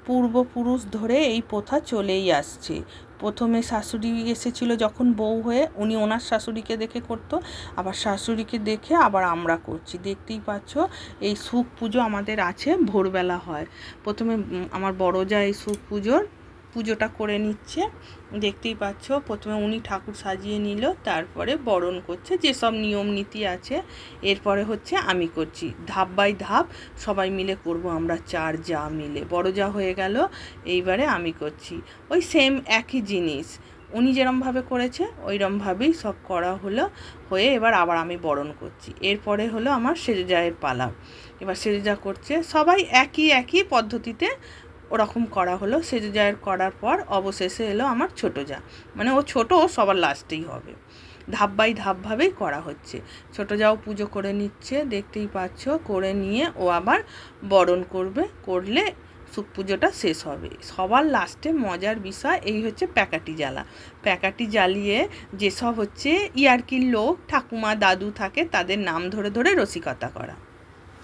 পূর্বপুরুষ ধরে এই প্রথা চলেই আসছে। প্রথমে শাশুড়ি এসেছিলো যখন বউ হয়ে, উনি ওনার শাশুড়িকে দেখে করতো, আবার শাশুড়িকে দেখে আবার আমরা করছি। দেখতেই পাচ্ছ এই সুখ পুজো আমাদের আছে, ভোরবেলা হয়। প্রথমে আমার বড় যা এই সুখ পুজোটা করে নিচ্ছে, দেখতেই পাচ্ছ। প্রথমে উনি ঠাকুর সাজিয়ে নিল, তারপরে বরণ করছে, যেসব নিয়ম নীতি আছে। এরপরে হচ্ছে আমি করছি, ধাপ বাই ধাপ সবাই মিলে করব আমরা, 4 যা মিলে। বড় যা হয়ে গেল, এইবারে আমি করছি। ওই সেম একই জিনিস উনি যেরমভাবে করেছে ওইরমভাবেই সব করা হলো, হয়ে এবার আবার আমি বরণ করছি। এরপরে হলো আমার সেজে জায়ের পালা। এবার সেজে যা করছে সবাই একই পদ্ধতিতে ওরকম করা হলো। সেজে জায়ের করার পর অবশেষে এলো আমার ছোটো যা, মানে ও ছোটো, ও সবার লাস্টেই হবে। ধাপ বাই ধাপভাবেই করা হচ্ছে। ছোটো যাও পুজো করে নিচ্ছে, দেখতেই পাচ্ছ। করে নিয়ে ও আবার বরণ করবে, করলে সুখ পুজোটা শেষ হবে। সবার লাস্টে মজার বিষয় এই হচ্ছে প্যাকাটি জ্বালা। প্যাকাটি জ্বালিয়ে যেসব হচ্ছে ইয়ার্কির লোক, ঠাকুমা দাদু থাকে, তাদের নাম ধরে ধরে রসিকতা করা।